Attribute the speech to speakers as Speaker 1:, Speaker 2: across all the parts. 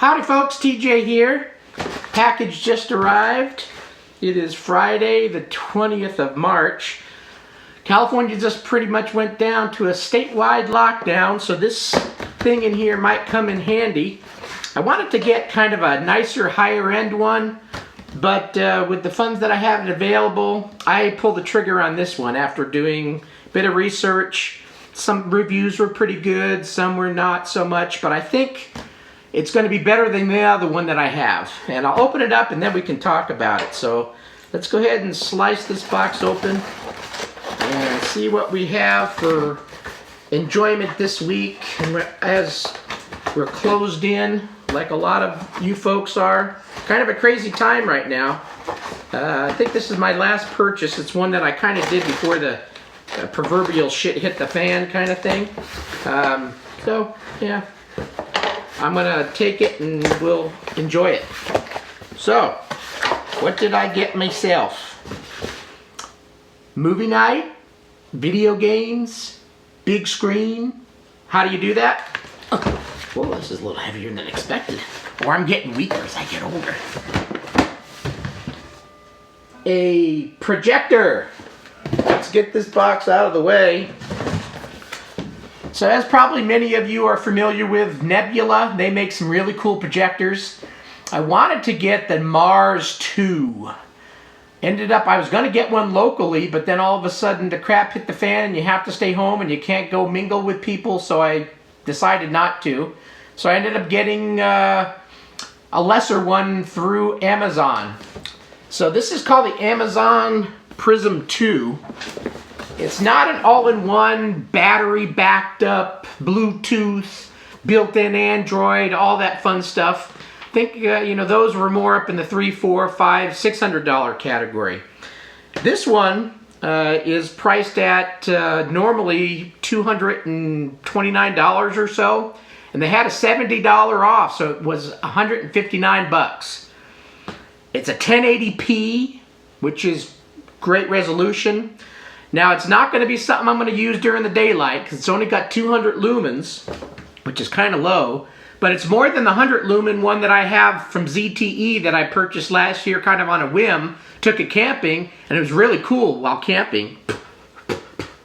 Speaker 1: Howdy folks, TJ here. Package just arrived. It is Friday the 20th of March. California just pretty much went down to a statewide lockdown, so this thing in here might come in handy. I wanted to get kind of a nicer, higher end one, but with the funds that I have available, I pulled the trigger on this one after doing a bit of research. Some reviews were pretty good, some were not so much, but I think it's going to be better than the other one that I have. And I'll open it up and then we can talk about it. So let's go ahead and slice this box open and see what we have for enjoyment this week. And as we're closed in, like a lot of you folks are, kind of a crazy time right now. I think this is my last purchase. It's one that I kind of did before the proverbial shit hit the fan kind of thing. So, yeah. I'm gonna take it and we'll enjoy it. So, what did I get myself? Movie night, video games, big screen. How do you do that? Oh, well, this is a little heavier than expected. Or I'm getting weaker as I get older. A projector. Let's get this box out of the way. So as probably many of you are familiar with Nebula, they make some really cool projectors. I wanted to get the Mars 2. Ended up, I was going to get one locally, but then all of a sudden the crap hit the fan and you have to stay home and you can't go mingle with people, so I decided not to. So I ended up getting a lesser one through Amazon. So this is called the ANSI Prizm II. It's not an all-in-one, battery-backed-up, Bluetooth, built-in Android, all that fun stuff. I think, those were more up in the $300, $400, $500, $600 category. This one is priced at normally $229 or so, and they had a $70 off, so it was $159. It's a 1080p, which is great resolution. Now, it's not going to be something I'm going to use during the daylight because it's only got 200 lumens, which is kind of low. But it's more than the 100 lumen one that I have from ZTE that I purchased last year kind of on a whim. Took it camping, and it was really cool while camping.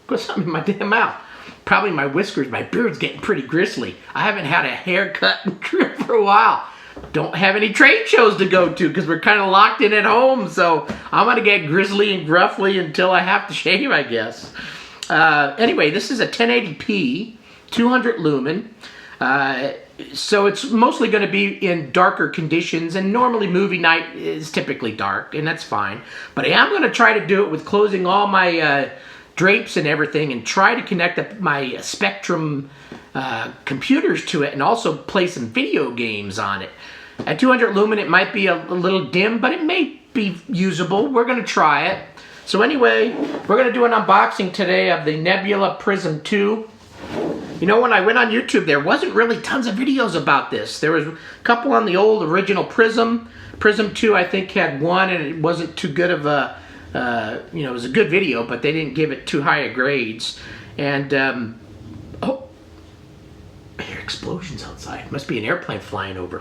Speaker 1: Got something in my damn mouth. Probably my whiskers, my beard's getting pretty gristly. I haven't had a haircut and trim for a while. Don't have any trade shows to go to because we're kind of locked in at home, so I'm going to get grizzly and gruffly until I have to shave, I guess. Anyway, this is a 1080p, 200 lumen, so it's mostly going to be in darker conditions, and normally movie night is typically dark, and that's fine. But I am going to try to do it with closing all my drapes and everything and try to connect up my Spectrum computers to it and also play some video games on it. At 200 lumen it might be a little dim, but it may be usable. We're going to try it. So anyway, we're going to do an unboxing today of the Nebula Prizm II. You know, when I went on YouTube, there wasn't really tons of videos about this. There was a couple on the old original Prizm. Prizm II, I think, had one, and it wasn't too good of a, it was a good video, but they didn't give it too high a grades. And, oh, I hear explosions outside. Must be an airplane flying over.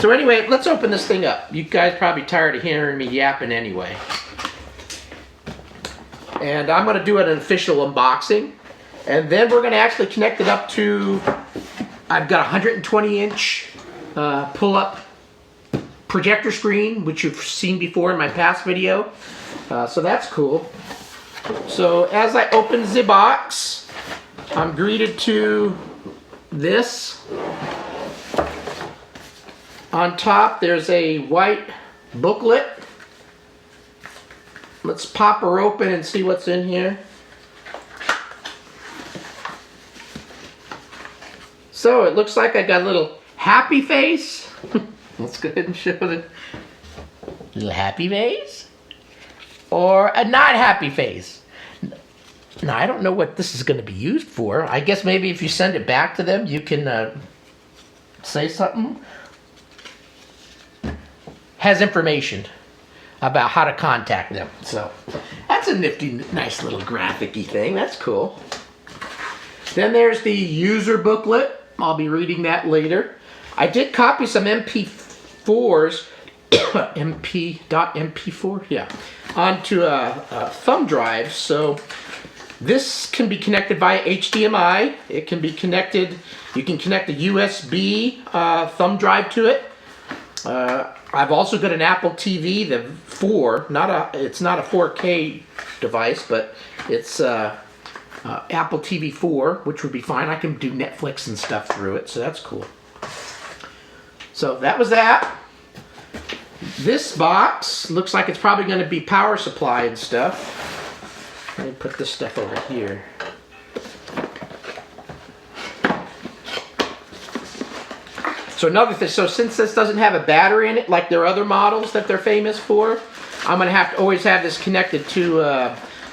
Speaker 1: So anyway, let's open this thing up. You guys probably tired of hearing me yapping anyway. And I'm going to do an official unboxing. And then we're going to actually connect it up to, I've got a 120-inch pull-up projector screen, which you've seen before in my past video. So that's cool. So as I open the box, I'm greeted to this. On top, there's a white booklet. Let's pop her open and see what's in here. So it looks like I got a little happy face. Let's go ahead and show the little happy face. Or a not happy face. Now, I don't know what this is going to be used for. I guess maybe if you send it back to them, you can say something. Has information about how to contact them. So that's a nifty, nice little graphic-y thing. That's cool. Then there's the user booklet. I'll be reading that later. I did copy some MP4s, MP.MP4, yeah, onto a thumb drive. So this can be connected via HDMI. It can be connected, you can connect a USB thumb drive to it. I've also got an Apple TV, the 4, it's not a 4K device, but it's Apple TV 4, which would be fine. I can do Netflix and stuff through it, so that's cool. So that was that. This box looks like it's probably going to be power supply and stuff. Let me put this stuff over here. So another thing, so since this doesn't have a battery in it like their other models that they're famous for, I'm going to have to always have this connected to,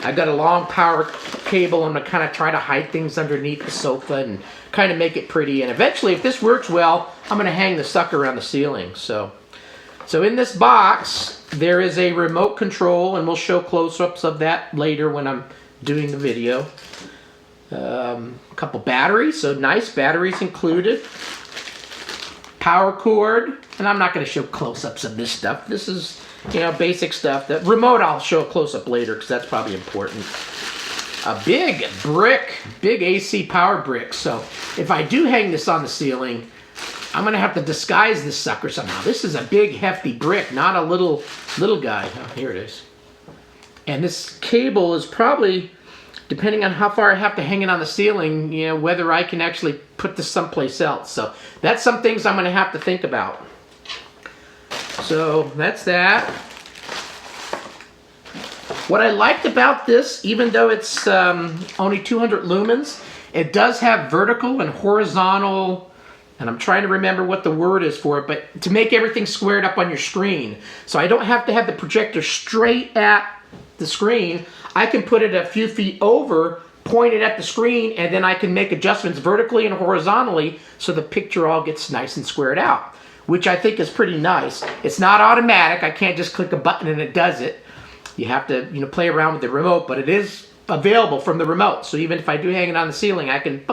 Speaker 1: I've got a long power cable. I'm going to kind of try to hide things underneath the sofa and kind of make it pretty. And eventually, if this works well, I'm going to hang the sucker around the ceiling. So in this box, there is a remote control, and we'll show close-ups of that later when I'm doing the video. A couple batteries, so nice batteries included. Power cord, and I'm not going to show close-ups of this stuff. This is, you know, basic stuff. The remote I'll show a close-up later because that's probably important. A big brick, big AC power brick. So if I do hang this on the ceiling, I'm going to have to disguise this sucker somehow. This is a big, hefty brick, not a little guy. Oh, here it is. And this cable is probably, depending on how far I have to hang it on the ceiling, you know, whether I can actually put this someplace else. So that's some things I'm going to have to think about. So that's that. What I liked about this, even though it's only 200 lumens, it does have vertical and horizontal, and I'm trying to remember what the word is for it, but to make everything squared up on your screen. So I don't have to have the projector straight at the screen. I can put it a few feet over, point it at the screen, and then I can make adjustments vertically and horizontally so the picture all gets nice and squared out, which I think is pretty nice. It's not automatic. I can't just click a button and it does it. You have to, you know, play around with the remote, but it is available from the remote. So even if I do hang it on the ceiling, I can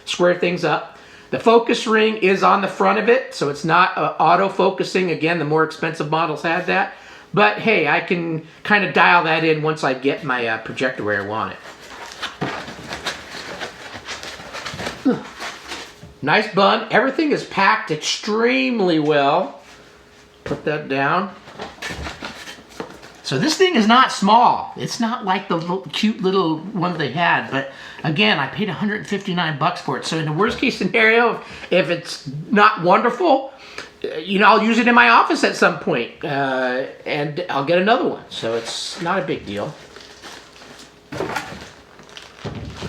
Speaker 1: square things up. The focus ring is on the front of it, so it's not auto-focusing. Again, the more expensive models have that. But hey, I can kind of dial that in once I get my projector where I want it. Nice bun. Everything is packed extremely well. Put that down. So this thing is not small. It's not like the cute little one they had, but again, I paid 159 bucks for it. So in the worst case scenario, if it's not wonderful, you know, I'll use it in my office at some point, and I'll get another one. So it's not a big deal.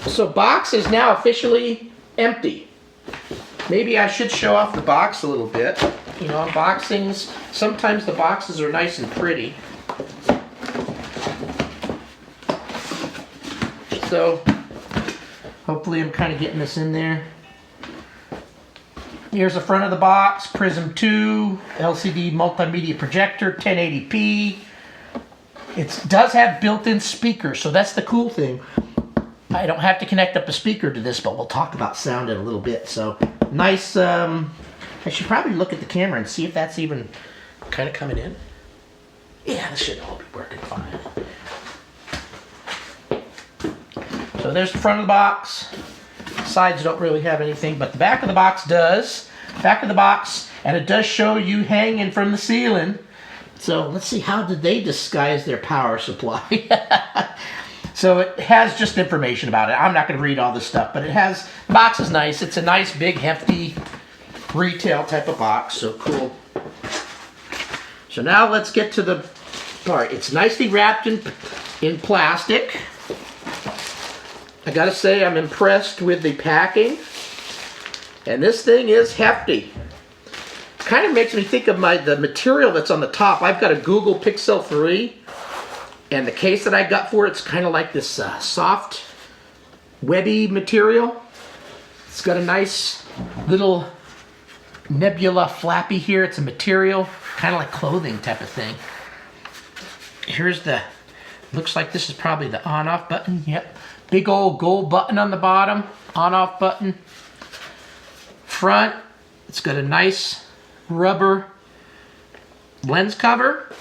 Speaker 1: So box is now officially empty. Maybe I should show off the box a little bit. You know, unboxings, sometimes the boxes are nice and pretty. So hopefully I'm kind of getting this in there. Here's the front of the box, Prizm II, LCD multimedia projector, 1080p. It does have built-in speakers, so that's the cool thing. I don't have to connect up a speaker to this, but we'll talk about sound in a little bit. So nice, I should probably look at the camera and see if that's even kind of coming in. Yeah, this should all be working fine. So there's the front of the box. Sides don't really have anything, but the back of the box does. Back of the box, and it does show you hanging from the ceiling. So let's see, how did they disguise their power supply? So it has just information about it. I'm not going to read all this stuff, but it has, the box is nice. It's a nice, big, hefty retail type of box, so cool. So now let's get to the part. It's nicely wrapped in plastic. I gotta say, I'm impressed with the packing. And this thing is hefty. Kind of makes me think of the material that's on the top. I've got a Google Pixel 3, and the case that I got for it's kind of like this soft, webby material. It's got a nice little nebula flappy here. It's a material, kind of like clothing type of thing. Here's the, looks like this is probably the on-off button. Yep. Big old gold button on the bottom, on-off button. Front, It's got a nice rubber lens cover.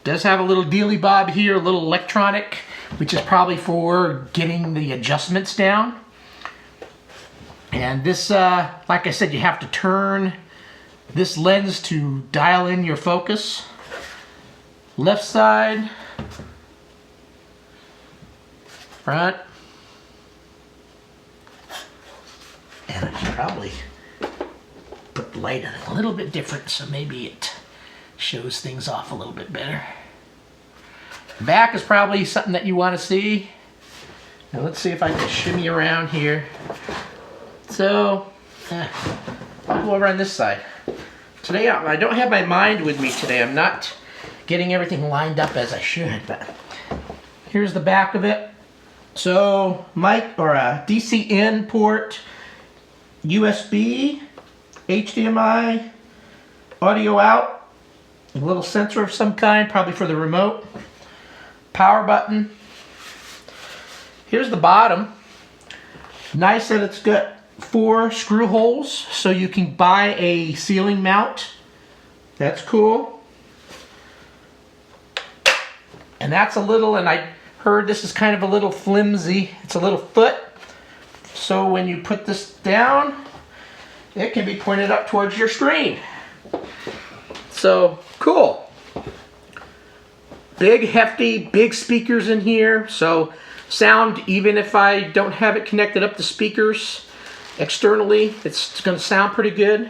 Speaker 1: Does have a little dealy bob here, a little electronic, which is probably for getting the adjustments down. And this, like I said, you have to turn this lens to dial in your focus. Left side, front, and I should probably put the light on it a little bit different so maybe it shows things off a little bit better. Back is probably something that you want to see. Now let's see if I can shimmy around here. So, I'll go over on this side. Today I don't have my mind with me today. I'm not getting everything lined up as I should, but here's the back of it. So, mic or a DC in port, USB, HDMI, audio out, a little sensor of some kind, probably for the remote, power button. Here's the bottom. Nice that it's got 4 screw holes, so you can buy a ceiling mount. That's cool. And that's a little, and I heard this is kind of a little flimsy. It's a little foot. So when you put this down, it can be pointed up towards your screen. So, cool. Big, hefty, big speakers in here. So, sound, even if I don't have it connected up to speakers externally, it's going to sound pretty good.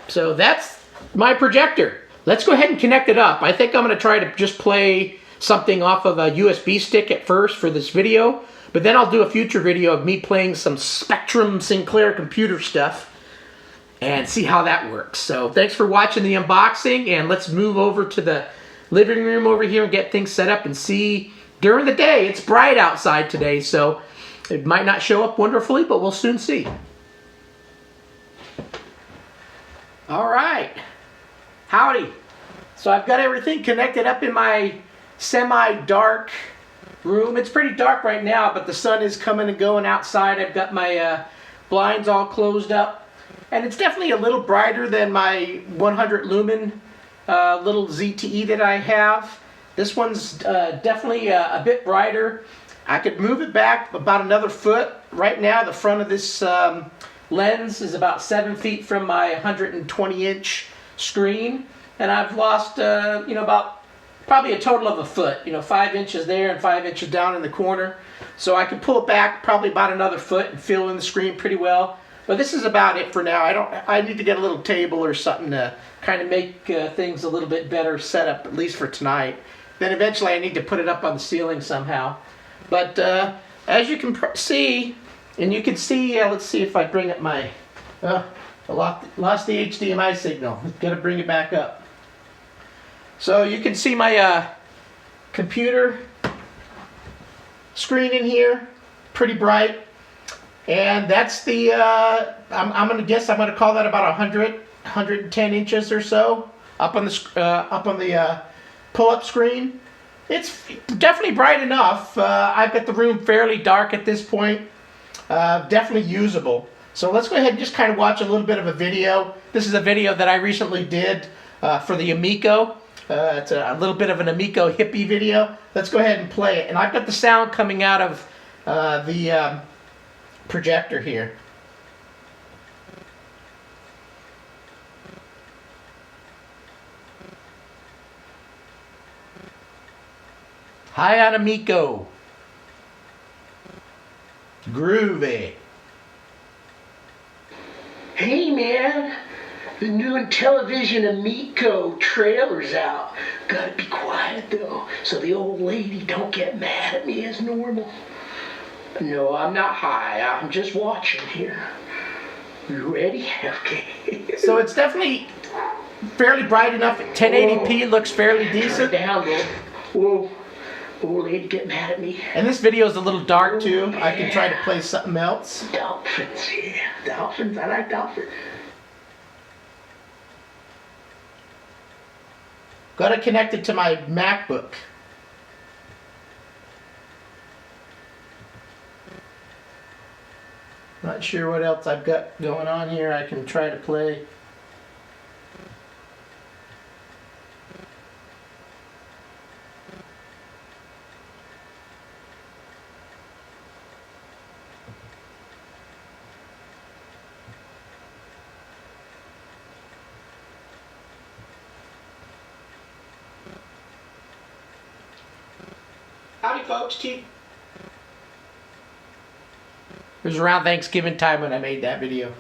Speaker 1: So, that's my projector. Let's go ahead and connect it up. I think I'm going to try to just play something off of a USB stick at first for this video. But then I'll do a future video of me playing some Spectrum Sinclair computer stuff and see how that works. So thanks for watching the unboxing, and let's move over to the living room over here and get things set up and see during the day. It's bright outside today, so it might not show up wonderfully, but we'll soon see. All right. Howdy. So I've got everything connected up in my semi-dark room. It's pretty dark right now, but the sun is coming and going outside. I've got my blinds all closed up. And it's definitely a little brighter than my 100 lumen little ZTE that I have. This one's definitely a bit brighter. I could move it back about another foot. Right now, the front of this lens is about 7 feet from my 120-inch screen. And I've lost, about probably a total of a foot. 5 inches there and 5 inches down in the corner. So I can pull it back probably about another foot and fill in the screen pretty well. But this is about it for now. I need to get a little table or something to kind of make things a little bit better set up, at least for tonight. Then eventually I need to put it up on the ceiling somehow. But as you can see, and you can see, let's see if I bring up my, I lost the HDMI signal. Got to bring it back up. So you can see my computer screen in here, pretty bright. And that's the, I'm going to guess I'm going to call that about 110 inches or so up on the pull-up screen. It's definitely bright enough. I've got the room fairly dark at this point. Definitely usable. So let's go ahead and just kind of watch a little bit of a video. This is a video that I recently did for the Amico. It's a little bit of an Amico hippie video. Let's go ahead and play it. And I've got the sound coming out of the projector here. Hi on Amico. Groovy.
Speaker 2: Hey man, the new Intellivision Amico trailer's out. Gotta be quiet though, so the old lady don't get mad at me as normal. No, I'm not high. I'm just watching here. You ready? Okay.
Speaker 1: So it's definitely fairly bright enough. 1080p looks fairly decent.
Speaker 2: Down, whoa. Old lady get mad at me.
Speaker 1: And this video is a little dark too. I can try to play something else.
Speaker 2: Dolphins, yeah. Dolphins, I like dolphins.
Speaker 1: Got it connected to my MacBook. Not sure what else I've got going on here. I can try to play. Howdy folks, it was around Thanksgiving time when I made that video.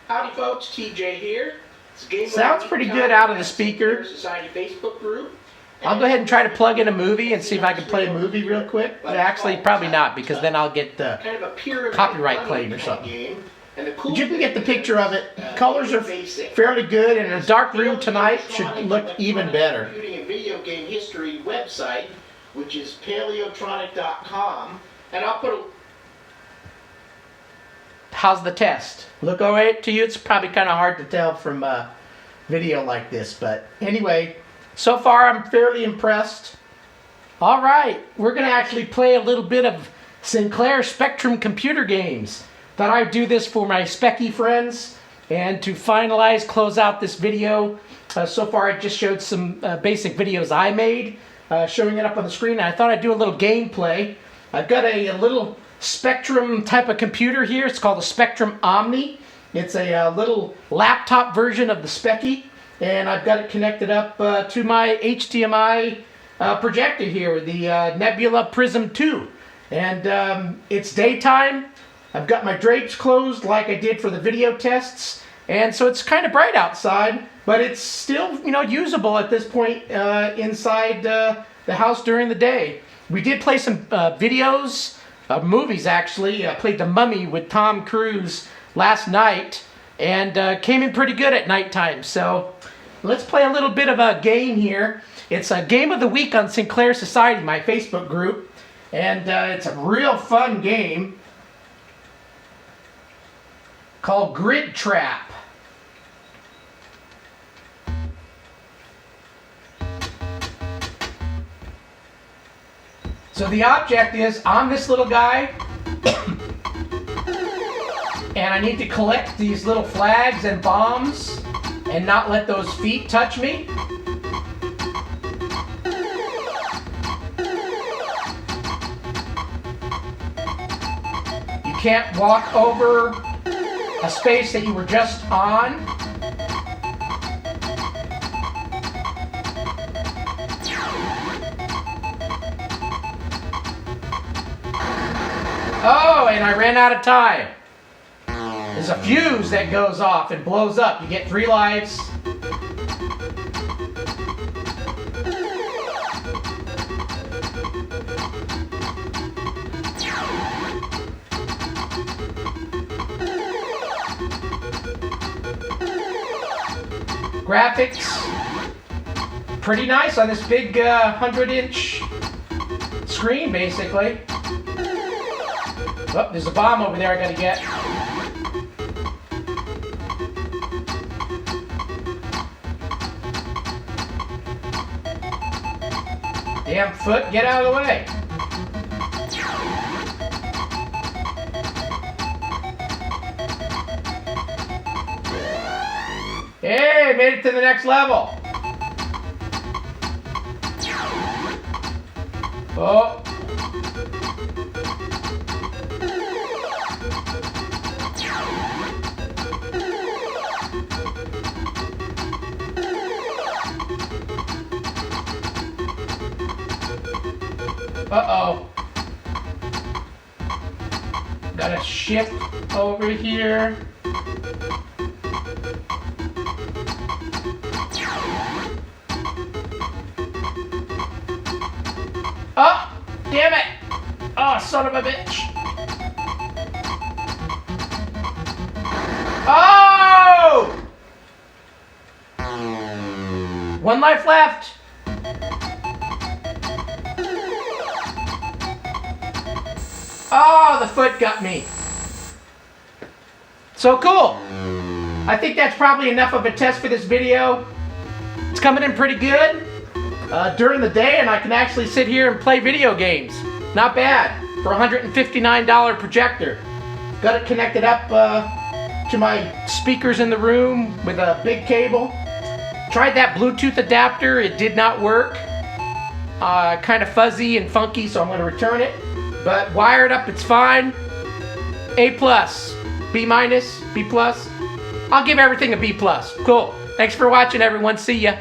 Speaker 1: Howdy folks, TJ here. Sounds pretty good out of the speaker. Society Facebook group. I'll go ahead and try to plug in a movie and see if I can play a movie real quick. Actually, probably not, because then I'll get the copyright claim or something. But you can get the picture of it. Colors are fairly good, and a dark room tonight should look even better. Computing and video game history website, which is paleotronic.com, and I'll put a... How's the test? Look alright to you? It's probably kind of hard to tell from a video like this, but anyway, so far I'm fairly impressed. Alright, we're going to actually play a little bit of Sinclair Spectrum computer games. Thought I'd do this for my specky friends, and to finalize, close out this video. So far I just showed some basic videos I made, showing it up on the screen. I thought I'd do a little gameplay. I've got a little Spectrum type of computer here. It's called the Spectrum Omni. It's a little laptop version of the Specky, and I've got it connected up to my HDMI projector here, the Nebula Prizm II. And it's daytime. I've got my drapes closed like I did for the video tests, and so it's kind of bright outside, but it's still, you know, usable at this point inside the house during the day. We did play some videos, movies actually. I played The Mummy with Tom Cruise last night, and came in pretty good at nighttime. So let's play a little bit of a game here. It's a Game of the Week on Sinclair Society, my Facebook group, and it's a real fun game called Grid Trap. So the object is, I'm this little guy, and I need to collect these little flags and bombs and not let those feet touch me. You can't walk over a space that you were just on. Oh, and I ran out of time. There's a fuse that goes off and blows up. You get 3 lives. Graphics, pretty nice on this big 100-inch screen, basically. Oh, there's a bomb over there I gotta get. Damn foot, get out of the way. Hey, made it to the next level. Oh. Uh-oh. Gotta shift over here. Oh, damn it! Oh, son of a bitch! Oh! 1 life left. Oh, the foot got me. So cool. I think that's probably enough of a test for this video. It's coming in pretty good. during the day, and I can actually sit here and play video games. Not bad for a $159 projector. Got it connected up to my speakers in the room with a big cable. Tried that Bluetooth adapter, it did not work. Kind of fuzzy and funky, so I'm going to return it. But wired up, it's fine. A+, B-, B+. I'll give everything a B+. Cool. Thanks for watching, everyone. See ya.